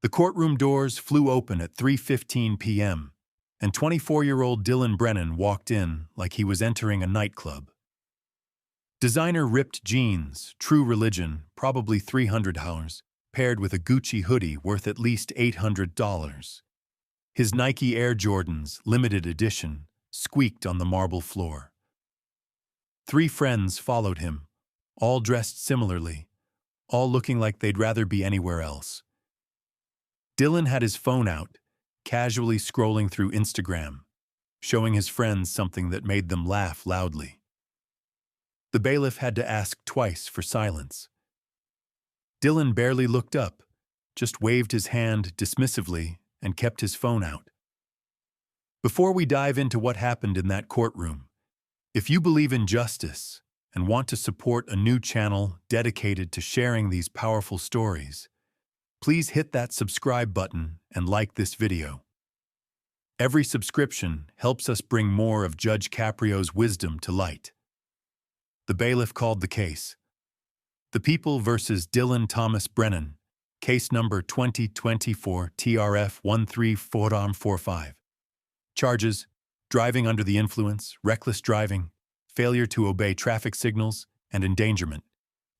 The courtroom doors flew open at 3:15 p.m., and 24-year-old Dylan Brennan walked in like he was entering a nightclub. Designer ripped jeans, true religion, probably $300, paired with a Gucci hoodie worth at least $800. His Nike Air Jordans, limited edition, squeaked on the marble floor. 3 friends followed him, all dressed similarly, all looking like they'd rather be anywhere else. Dylan had his phone out, casually scrolling through Instagram, showing his friends something that made them laugh loudly. The bailiff had to ask twice for silence. Dylan barely looked up, just waved his hand dismissively and kept his phone out. Before we dive into what happened in that courtroom, if you believe in justice and want to support a new channel dedicated to sharing these powerful stories, please hit that subscribe button and like this video. Every subscription helps us bring more of Judge Caprio's wisdom to light. The bailiff called the case. The People versus Dylan Thomas Brennan, case number 2024 TRF 134445. Charges: driving under the influence, reckless driving, failure to obey traffic signals, and endangerment.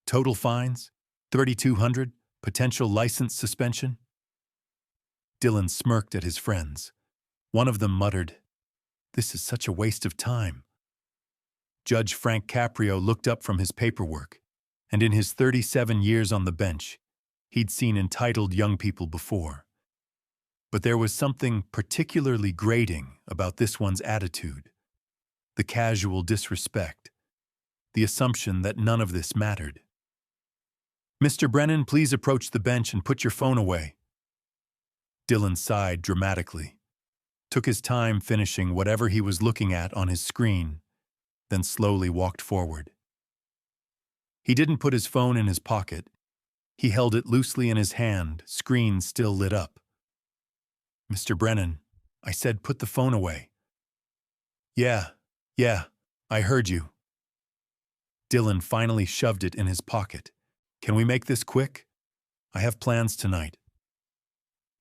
Total fines: $3,200, potential license suspension. Dylan smirked at his friends. One of them muttered, "This is such a waste of time." Judge Frank Caprio looked up from his paperwork, and in his 37 years on the bench, he'd seen entitled young people before. But there was something particularly grating about this one's attitude. The casual disrespect. The assumption that none of this mattered. "Mr. Brennan, please approach the bench and put your phone away." Dylan sighed dramatically, took his time finishing whatever he was looking at on his screen, then slowly walked forward. He didn't put his phone in his pocket. He held it loosely in his hand, screen still lit up. "Mr. Brennan," I said, "put the phone away." Yeah, I heard you." Dylan finally shoved it in his pocket. "Can we make this quick? I have plans tonight."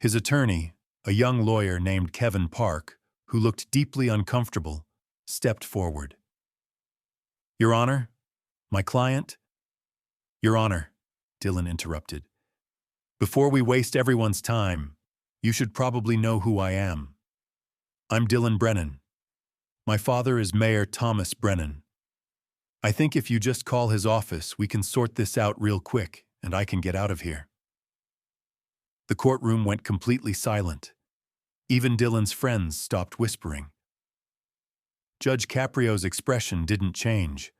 His attorney, a young lawyer named Kevin Park, who looked deeply uncomfortable, stepped forward. "Your Honor, my client—" "Your Honor," Dylan interrupted, "before we waste everyone's time, you should probably know who I am. I'm Dylan Brennan. My father is Mayor Thomas Brennan. I think if you just call his office, we can sort this out real quick, and I can get out of here." The courtroom went completely silent. Even Dylan's friends stopped whispering. Judge Caprio's expression didn't change.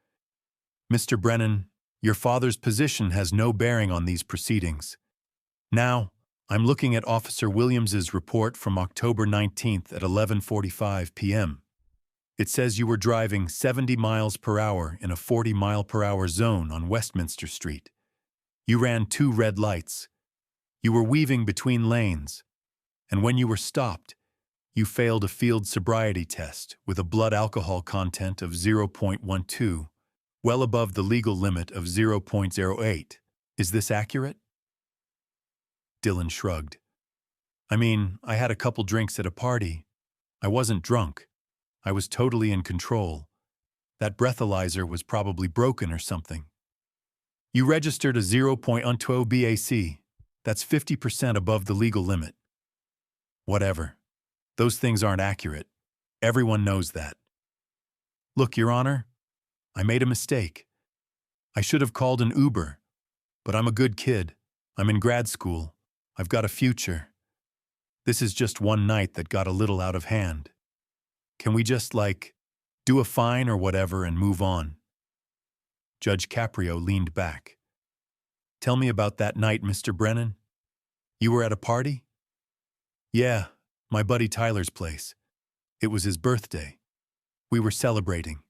"Mr. Brennan, your father's position has no bearing on these proceedings. Now, I'm looking at Officer Williams's report from October 19th at 11:45 p.m. It says you were driving 70 miles per hour in a 40-mile-per-hour zone on Westminster Street. You ran 2 red lights. You were weaving between lanes. And when you were stopped, you failed a field sobriety test with a blood alcohol content of 0.12, well above the legal limit of 0.08. Is this accurate?" Dylan shrugged. "I mean, I had a couple drinks at a party. I wasn't drunk. I was totally in control. That breathalyzer was probably broken or something." "You registered a 0.12 BAC. That's 50% above the legal limit." "Whatever. Those things aren't accurate. Everyone knows that." "Look, Your Honor, I made a mistake. I should have called an Uber, but I'm a good kid. I'm in grad school. I've got a future. This is just one night that got a little out of hand. Can we just, do a fine or whatever and move on?" Judge Caprio leaned back. "Tell me about that night, Mr. Brennan. You were at a party?" "Yeah, my buddy Tyler's place. It was his birthday. We were celebrating."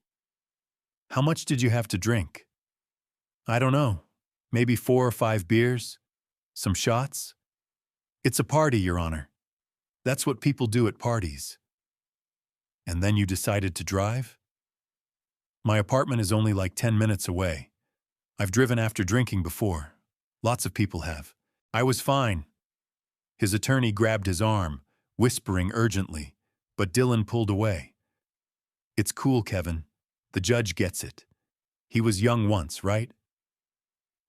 "How much did you have to drink?" "I don't know. Maybe 4 or 5 beers? Some shots?" "It's a party, Your Honor. That's what people do at parties." "And then you decided to drive?" "My apartment is only 10 minutes away. I've driven after drinking before. Lots of people have. I was fine." His attorney grabbed his arm, whispering urgently, but Dylan pulled away. "It's cool, Kevin. The judge gets it. He was young once, right?"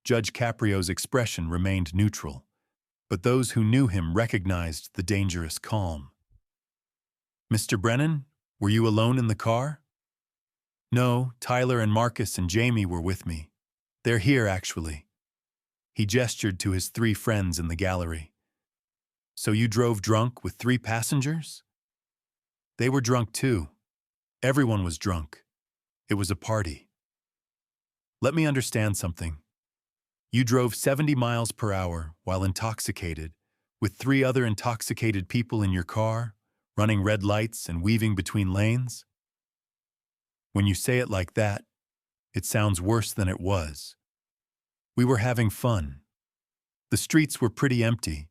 Judge Caprio's expression remained neutral, but those who knew him recognized the dangerous calm. "Mr. Brennan, were you alone in the car?" "No, Tyler and Marcus and Jamie were with me. They're here, actually." He gestured to his 3 friends in the gallery. "So you drove drunk with 3 passengers?" "They were drunk too. Everyone was drunk. It was a party." "Let me understand something. You drove 70 miles per hour while intoxicated, with 3 other intoxicated people in your car, running red lights and weaving between lanes?" "When you say it like that, it sounds worse than it was. We were having fun. The streets were pretty empty.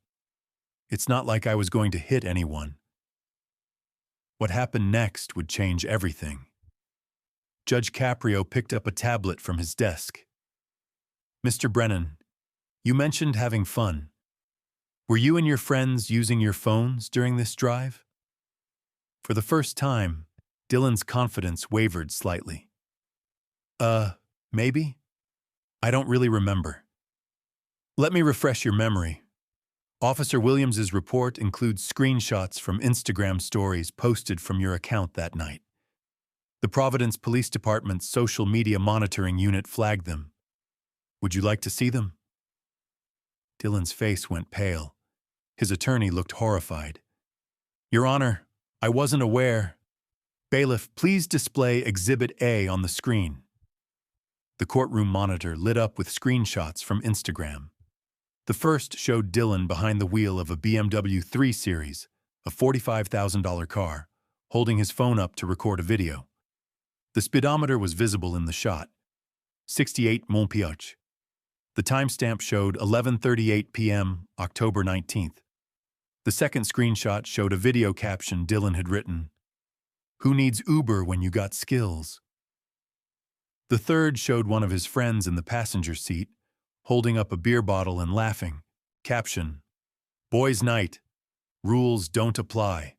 It's not like I was going to hit anyone. What happened next would change everything." Judge Caprio picked up a tablet from his desk. "Mr. Brennan, you mentioned having fun. Were you and your friends using your phones during this drive?" For the first time, Dylan's confidence wavered slightly. Maybe? I don't really remember." "Let me refresh your memory. Officer Williams's report includes screenshots from Instagram stories posted from your account that night. The Providence Police Department's social media monitoring unit flagged them. Would you like to see them?" Dylan's face went pale. His attorney looked horrified. "Your Honor, I wasn't aware. Bailiff, please display Exhibit A on the screen." The courtroom monitor lit up with screenshots from Instagram. The first showed Dylan behind the wheel of a BMW 3 Series, a $45,000 car, holding his phone up to record a video. The speedometer was visible in the shot. 68 mph. The timestamp showed 11:38 p.m., October 19th. The second screenshot showed a video caption Dylan had written, "Who needs Uber when you got skills?" The third showed one of his friends in the passenger seat, holding up a beer bottle and laughing. Caption, "Boys' night. Rules don't apply."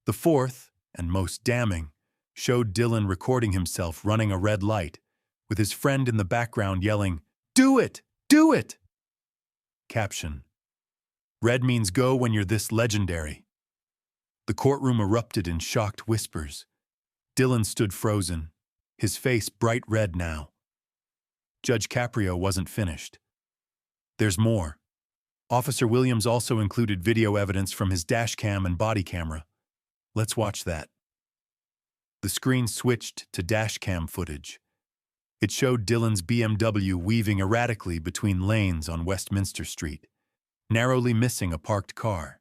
The fourth, and most damning, showed Dylan recording himself running a red light, with his friend in the background yelling, "Do it! Do it!" Caption, "Red means go when you're this legendary." The courtroom erupted in shocked whispers. Dylan stood frozen, his face bright red now. Judge Caprio wasn't finished. "There's more. Officer Williams also included video evidence from his dash cam and body camera. Let's watch that." The screen switched to dash cam footage. It showed Dylan's BMW weaving erratically between lanes on Westminster Street, narrowly missing a parked car,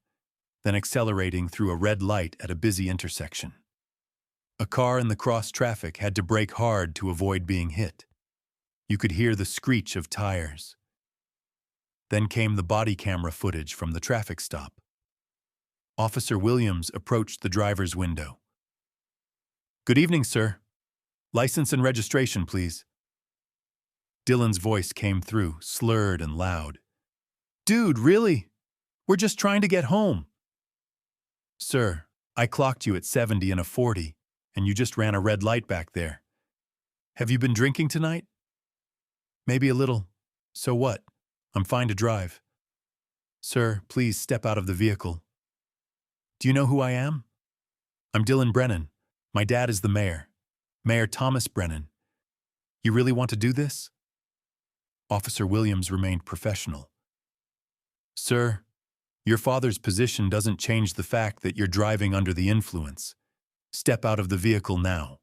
then accelerating through a red light at a busy intersection. A car in the cross traffic had to brake hard to avoid being hit. You could hear the screech of tires. Then came the body camera footage from the traffic stop. Officer Williams approached the driver's window. "Good evening, sir. License and registration, please." Dylan's voice came through, slurred and loud. "Dude, really? We're just trying to get home." "Sir, I clocked you at 70 and a 40, and you just ran a red light back there. Have you been drinking tonight?" "Maybe a little. So what? I'm fine to drive." "Sir, please step out of the vehicle." "Do you know who I am?" "I'm Dylan Brennan. My dad is the mayor. Mayor Thomas Brennan. You really want to do this?" Officer Williams remained professional. "Sir, your father's position doesn't change the fact that you're driving under the influence. Step out of the vehicle now."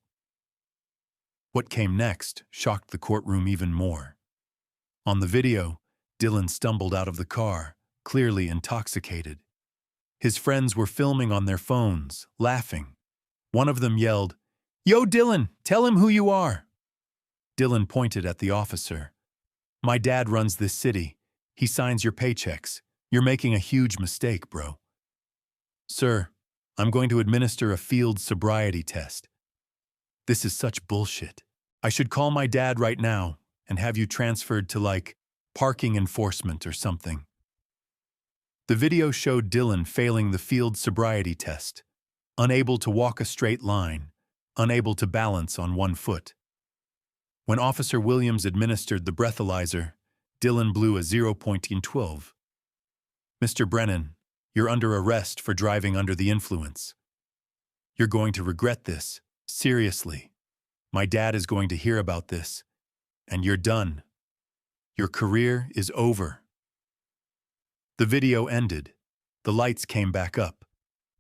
What came next shocked the courtroom even more. On the video, Dylan stumbled out of the car, clearly intoxicated. His friends were filming on their phones, laughing. One of them yelled, "Yo, Dylan, tell him who you are." Dylan pointed at the officer. "My dad runs this city. He signs your paychecks. You're making a huge mistake, bro." "Sir, I'm going to administer a field sobriety test." "This is such bullshit. I should call my dad right now and have you transferred to, like, parking enforcement or something." The video showed Dylan failing the field sobriety test, unable to walk a straight line, unable to balance on one foot. When Officer Williams administered the breathalyzer, Dylan blew a 0.12. "Mr. Brennan, you're under arrest for driving under the influence. You're going to regret this, seriously. My dad is going to hear about this, and you're done. Your career is over." The video ended. The lights came back up.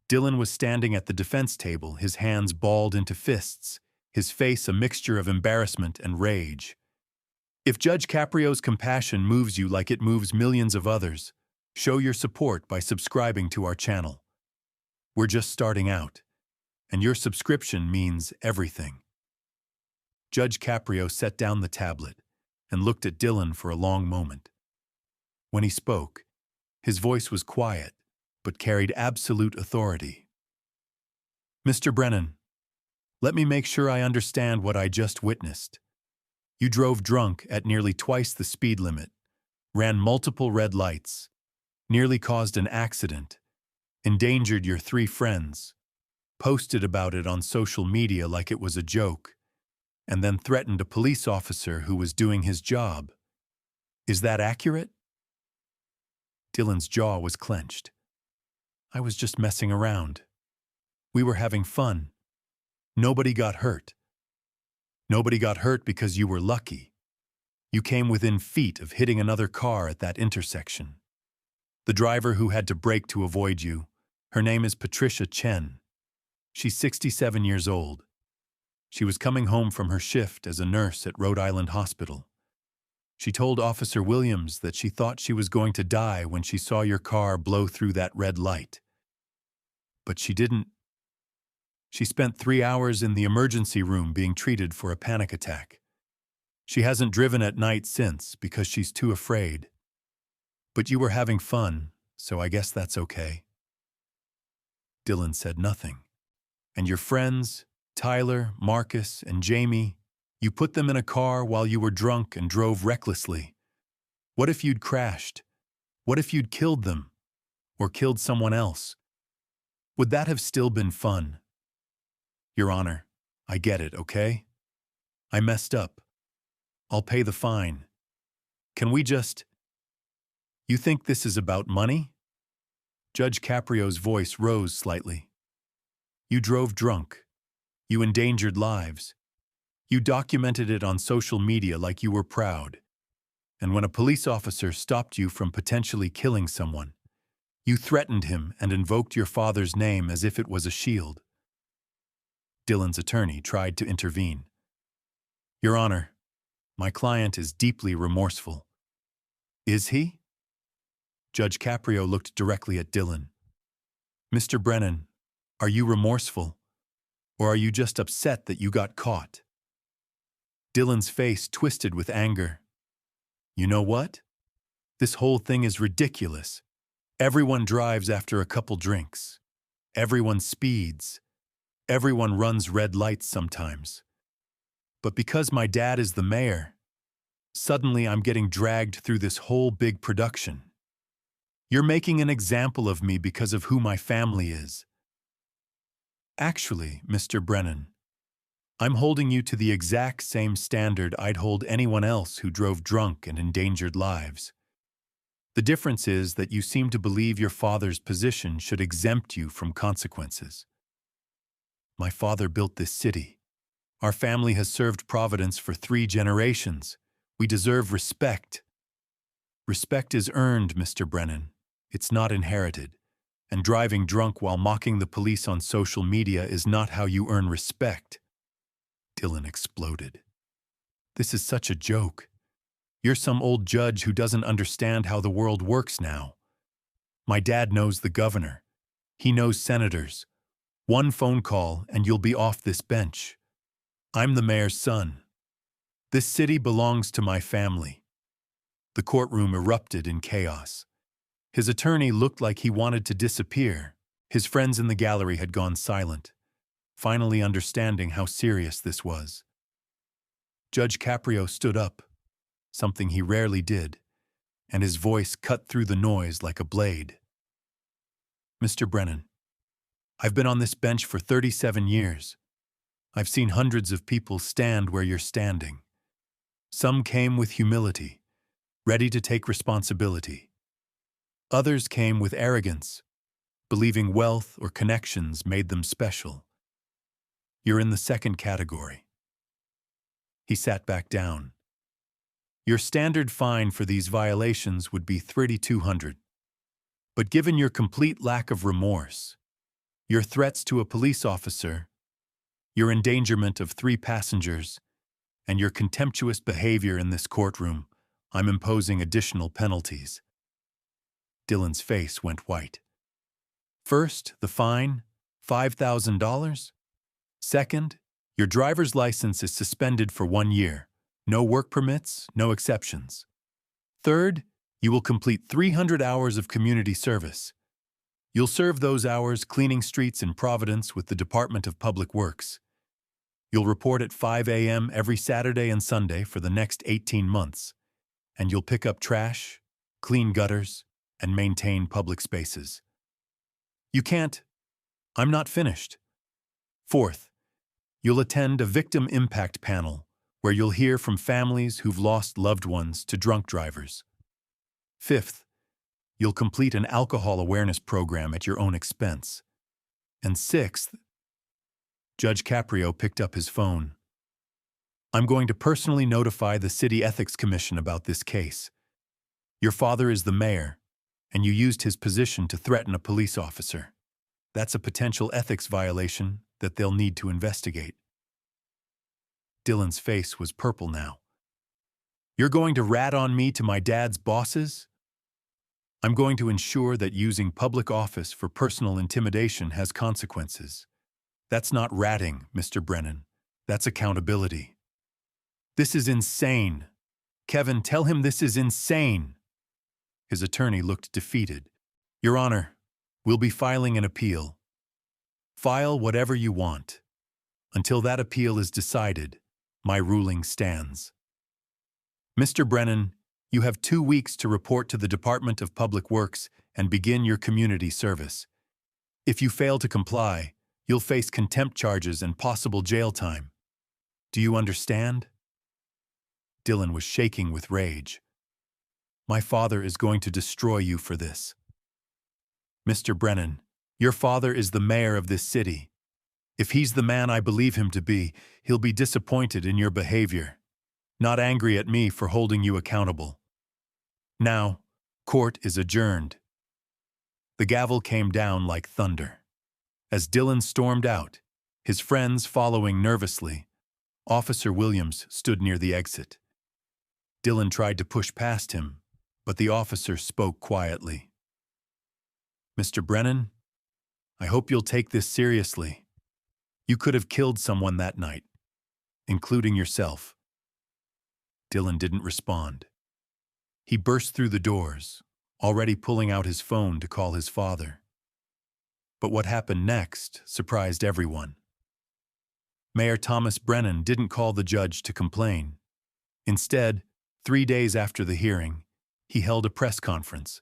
Dylan was standing at the defense table, his hands balled into fists, his face a mixture of embarrassment and rage. If Judge Caprio's compassion moves you like it moves millions of others, show your support by subscribing to our channel. We're just starting out, and your subscription means everything. Judge Caprio set down the tablet and looked at Dylan for a long moment. When he spoke, his voice was quiet, but carried absolute authority. "Mr. Brennan, let me make sure I understand what I just witnessed. You drove drunk at nearly twice the speed limit, ran multiple red lights, nearly caused an accident, endangered your 3 friends, posted about it on social media like it was a joke, and then threatened a police officer who was doing his job. Is that accurate?" Dylan's jaw was clenched. "I was just messing around. We were having fun. Nobody got hurt. Nobody got hurt because you were lucky. You came within feet of hitting another car at that intersection. The driver who had to brake to avoid you, her name is Patricia Chen. She's 67 years old. She was coming home from her shift as a nurse at Rhode Island Hospital. She told Officer Williams that she thought she was going to die when she saw your car blow through that red light. But she didn't. She spent 3 hours in the emergency room being treated for a panic attack. She hasn't driven at night since because she's too afraid. But you were having fun, so I guess that's okay." Dylan said nothing. "And your friends, Tyler, Marcus, and Jamie, you put them in a car while you were drunk and drove recklessly. What if you'd crashed? What if you'd killed them? Or killed someone else? Would that have still been fun?" "Your Honor, I get it, okay? I messed up. I'll pay the fine. Can we just... You think this is about money?" Judge Caprio's voice rose slightly. "You drove drunk. You endangered lives. You documented it on social media like you were proud. And when a police officer stopped you from potentially killing someone, you threatened him and invoked your father's name as if it was a shield." Dylan's attorney tried to intervene. "Your Honor, my client is deeply remorseful." "Is he?" Judge Caprio looked directly at Dylan. "Mr. Brennan, are you remorseful? Or are you just upset that you got caught?" Dylan's face twisted with anger. "You know what? This whole thing is ridiculous. Everyone drives after a couple drinks. Everyone speeds. Everyone runs red lights sometimes. But because my dad is the mayor, suddenly I'm getting dragged through this whole big production. You're making an example of me because of who my family is. Actually, Mr. Brennan, I'm holding you to the exact same standard I'd hold anyone else who drove drunk and endangered lives. The difference is that you seem to believe your father's position should exempt you from consequences. My father built this city. Our family has served Providence for 3 generations. We deserve respect. Respect is earned, Mr. Brennan. It's not inherited. And driving drunk while mocking the police on social media is not how you earn respect." Dylan exploded. "This is such a joke. You're some old judge who doesn't understand how the world works now. My dad knows the governor. He knows senators. One phone call and you'll be off this bench. I'm the mayor's son. This city belongs to my family." The courtroom erupted in chaos. His attorney looked like he wanted to disappear. His friends in the gallery had gone silent, finally understanding how serious this was. Judge Caprio stood up, something he rarely did, and his voice cut through the noise like a blade. Mr. Brennan, I've been on this bench for 37 years. I've seen hundreds of people stand where you're standing. Some came with humility, ready to take responsibility. Others came with arrogance, believing wealth or connections made them special. You're in the second category. He sat back down. Your standard fine for these violations would be $3,200. But given your complete lack of remorse, your threats to a police officer, your endangerment of 3 passengers, and your contemptuous behavior in this courtroom, I'm imposing additional penalties. Dylan's face went white. First, the fine, $5,000. Second, your driver's license is suspended for 1 year. No work permits, no exceptions. Third, you will complete 300 hours of community service. You'll serve those hours cleaning streets in Providence with the Department of Public Works. You'll report at 5 a.m. every Saturday and Sunday for the next 18 months, and you'll pick up trash, clean gutters, and maintain public spaces. You can't. I'm not finished. Fourth, you'll attend a victim impact panel where you'll hear from families who've lost loved ones to drunk drivers. Fifth, you'll complete an alcohol awareness program at your own expense. And sixth, Judge Caprio picked up his phone. I'm going to personally notify the City Ethics Commission about this case. Your father is the mayor, and you used his position to threaten a police officer. That's a potential ethics violation that they'll need to investigate. Dylan's face was purple now. You're going to rat on me to my dad's bosses? I'm going to ensure that using public office for personal intimidation has consequences. That's not ratting, Mr. Brennan. That's accountability. This is insane. Kevin, tell him this is insane. His attorney looked defeated. Your Honor, we'll be filing an appeal. File whatever you want. Until that appeal is decided, my ruling stands. Mr. Brennan, you have 2 weeks to report to the Department of Public Works and begin your community service. If you fail to comply, you'll face contempt charges and possible jail time. Do you understand? Dylan was shaking with rage. My father is going to destroy you for this. Mr. Brennan, your father is the mayor of this city. If he's the man I believe him to be, he'll be disappointed in your behavior, not angry at me for holding you accountable. Now, court is adjourned. The gavel came down like thunder. As Dylan stormed out, his friends following nervously, Officer Williams stood near the exit. Dylan tried to push past him, but the officer spoke quietly. Mr. Brennan, I hope you'll take this seriously. You could have killed someone that night, including yourself. Dylan didn't respond. He burst through the doors, already pulling out his phone to call his father. But what happened next surprised everyone. Mayor Thomas Brennan didn't call the judge to complain. Instead, 3 days after the hearing, he held a press conference.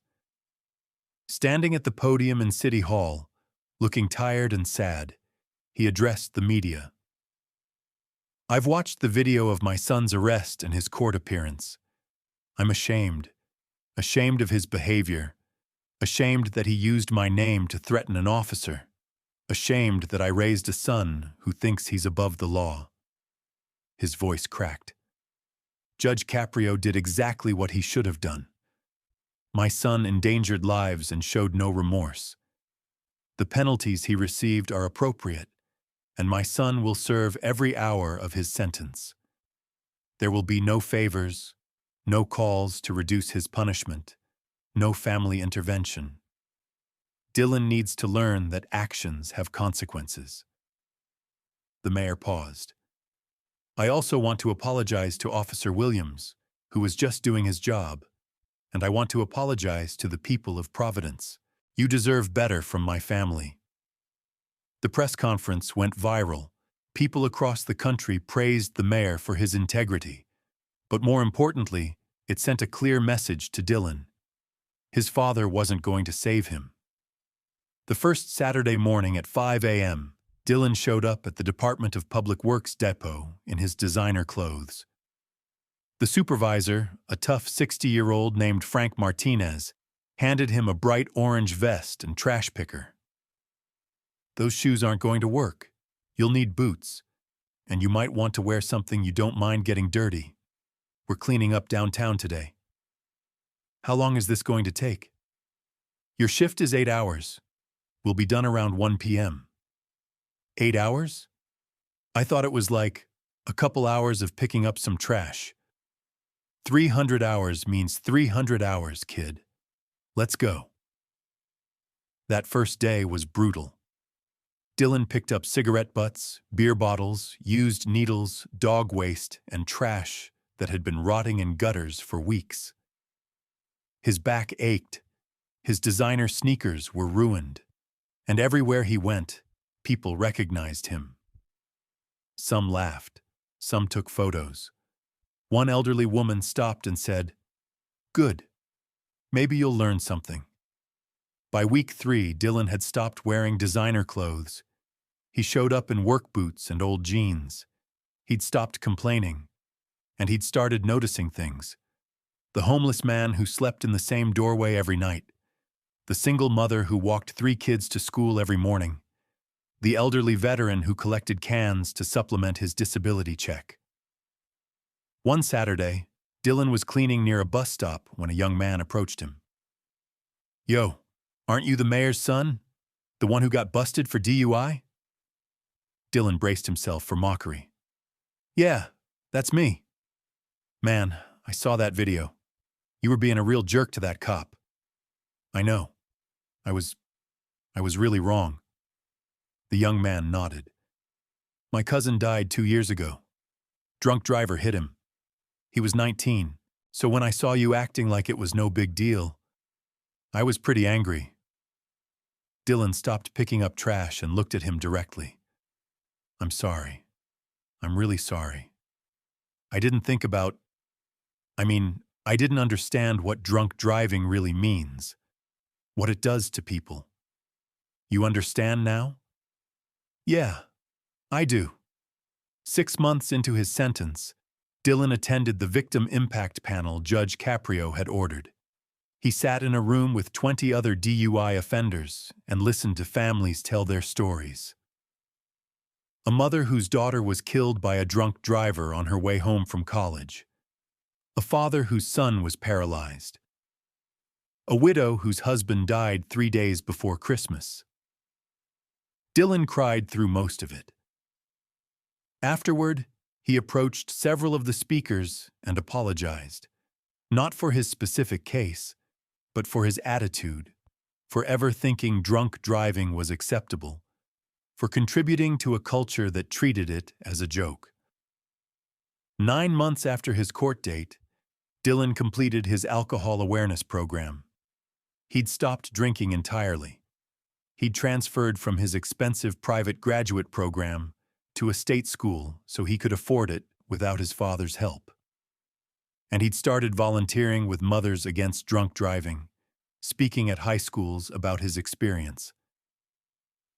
Standing at the podium in City Hall, looking tired and sad, he addressed the media. I've watched the video of my son's arrest and his court appearance. I'm ashamed of his behavior, ashamed that he used my name to threaten an officer, ashamed that I raised a son who thinks he's above the law. His voice cracked. Judge Caprio did exactly what he should have done. My son endangered lives and showed no remorse. The penalties he received are appropriate, and my son will serve every hour of his sentence. There will be no favors, no calls to reduce his punishment, no family intervention. Dylan needs to learn that actions have consequences. The mayor paused. I also want to apologize to Officer Williams, who was just doing his job, and I want to apologize to the people of Providence. You deserve better from my family. The press conference went viral. People across the country praised the mayor for his integrity. But more importantly, it sent a clear message to Dylan. His father wasn't going to save him. The first Saturday morning at 5 a.m., Dylan showed up at the Department of Public Works depot in his designer clothes. The supervisor, a tough 60-year-old named Frank Martinez, handed him a bright orange vest and trash picker. "Those shoes aren't going to work. You'll need boots, and you might want to wear something you don't mind getting dirty. We're cleaning up downtown today." "How long is this going to take?" "Your shift is 8 hours. We'll be done around 1 p.m. 8 hours? I thought it was like a couple hours of picking up some trash." 300 hours means 300 hours, kid. Let's go. That first day was brutal. Dylan picked up cigarette butts, beer bottles, used needles, dog waste, and trash that had been rotting in gutters for weeks. His back ached, his designer sneakers were ruined, and everywhere he went, people recognized him. Some laughed, some took photos. One elderly woman stopped and said, "Good. Maybe you'll learn something." By week 3, Dylan had stopped wearing designer clothes. He showed up in work boots and old jeans. He'd stopped complaining, and he'd started noticing things. The homeless man who slept in the same doorway every night. The single mother who walked 3 kids to school every morning. The elderly veteran who collected cans to supplement his disability check. One Saturday, Dylan was cleaning near a bus stop when a young man approached him. "Yo, aren't you the mayor's son? The one who got busted for DUI?" Dylan braced himself for mockery. "Yeah, that's me." "Man, I saw that video. You were being a real jerk to that cop." "I know. I was really wrong." The young man nodded. "My cousin died 2 years ago. Drunk driver hit him. He was 19, so when I saw you acting like it was no big deal, I was pretty angry." Dylan stopped picking up trash and looked at him directly. "I'm sorry. I'm really sorry. I didn't think about... I didn't understand what drunk driving really means, what it does to people. You understand now?" "Yeah, I do." 6 months into his sentence, Dylan attended the victim impact panel Judge Caprio had ordered. He sat in a room with 20 other DUI offenders and listened to families tell their stories. A mother whose daughter was killed by a drunk driver on her way home from college. A father whose son was paralyzed. A widow whose husband died 3 days before Christmas. Dylan cried through most of it. Afterward, he approached several of the speakers and apologized, not for his specific case, but for his attitude, for ever thinking drunk driving was acceptable, for contributing to a culture that treated it as a joke. 9 months after his court date, Dylan completed his alcohol awareness program. He'd stopped drinking entirely. He'd transferred from his expensive private graduate program to a state school so he could afford it without his father's help. And he'd started volunteering with Mothers Against Drunk Driving, speaking at high schools about his experience.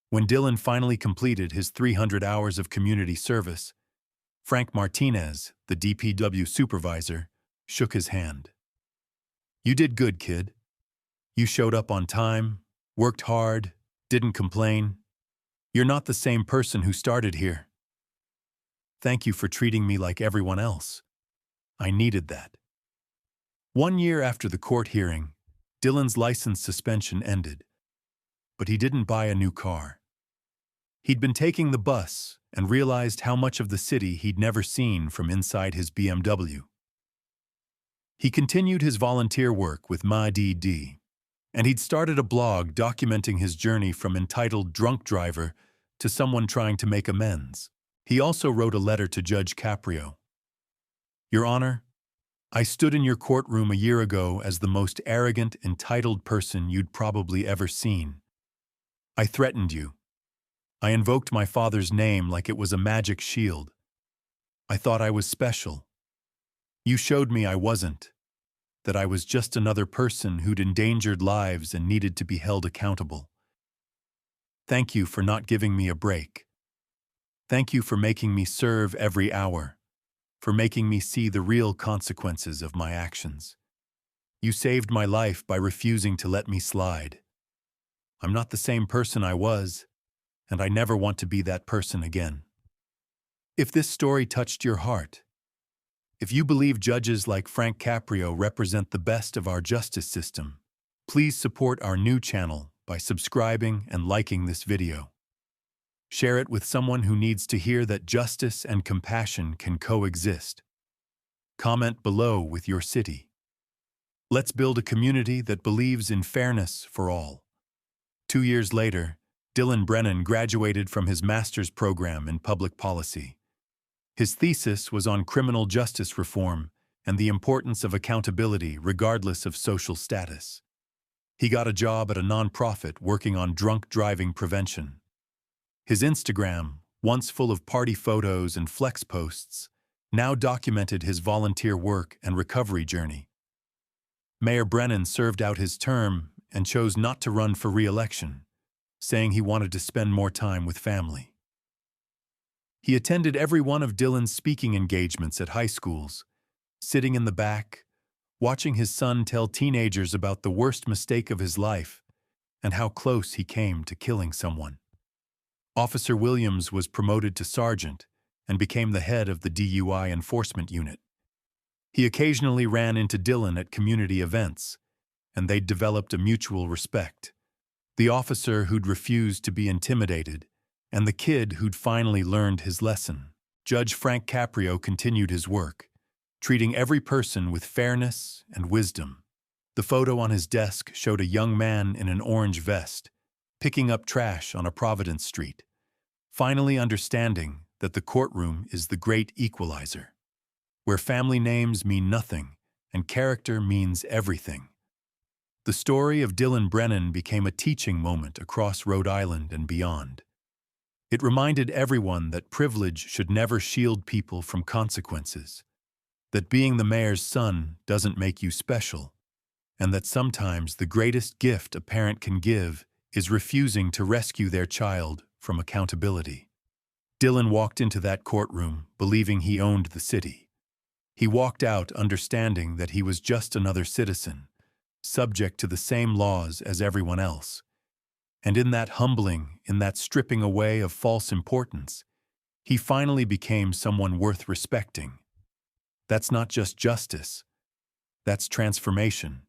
When Dylan finally completed his 300 hours of community service, Frank Martinez, the DPW supervisor, shook his hand. "You did good, kid. You showed up on time, worked hard, didn't complain. You're not the same person who started here. Thank you for treating me like everyone else. I needed that." 1 year after the court hearing, Dylan's license suspension ended, but he didn't buy a new car. He'd been taking the bus and realized how much of the city he'd never seen from inside his BMW. He continued his volunteer work with MADD, and he'd started a blog documenting his journey from entitled drunk driver to someone trying to make amends. He also wrote a letter to Judge Caprio. "Your Honor, I stood in your courtroom a year ago as the most arrogant, entitled person you'd probably ever seen. I threatened you. I invoked my father's name like it was a magic shield. I thought I was special. You showed me I wasn't, that I was just another person who'd endangered lives and needed to be held accountable. Thank you for not giving me a break. Thank you for making me serve every hour, for making me see the real consequences of my actions. You saved my life by refusing to let me slide. I'm not the same person I was, and I never want to be that person again. If this story touched your heart, if you believe judges like Frank Caprio represent the best of our justice system, please support our new channel by subscribing and liking this video. Share it with someone who needs to hear that justice and compassion can coexist. Comment below with your city. Let's build a community that believes in fairness for all. 2 years later, Dylan Brennan graduated from his master's program in public policy. His thesis was on criminal justice reform and the importance of accountability regardless of social status. He got a job at a nonprofit working on drunk driving prevention. His Instagram, once full of party photos and flex posts, now documented his volunteer work and recovery journey. Mayor Brennan served out his term and chose not to run for re-election, saying he wanted to spend more time with family. He attended every one of Dylan's speaking engagements at high schools, sitting in the back, watching his son tell teenagers about the worst mistake of his life and how close he came to killing someone. Officer Williams was promoted to sergeant and became the head of the DUI enforcement unit. He occasionally ran into Dylan at community events, and they'd developed a mutual respect. The officer who'd refused to be intimidated, and the kid who'd finally learned his lesson. Judge Frank Caprio continued his work, treating every person with fairness and wisdom. The photo on his desk showed a young man in an orange vest, picking up trash on a Providence street, finally understanding that the courtroom is the great equalizer, where family names mean nothing and character means everything. The story of Dylan Brennan became a teaching moment across Rhode Island and beyond. It reminded everyone that privilege should never shield people from consequences, that being the mayor's son doesn't make you special, and that sometimes the greatest gift a parent can give is refusing to rescue their child from accountability. Dylan walked into that courtroom believing he owned the city. He walked out understanding that he was just another citizen, subject to the same laws as everyone else. And in that humbling, in that stripping away of false importance, he finally became someone worth respecting. That's not just justice, that's transformation.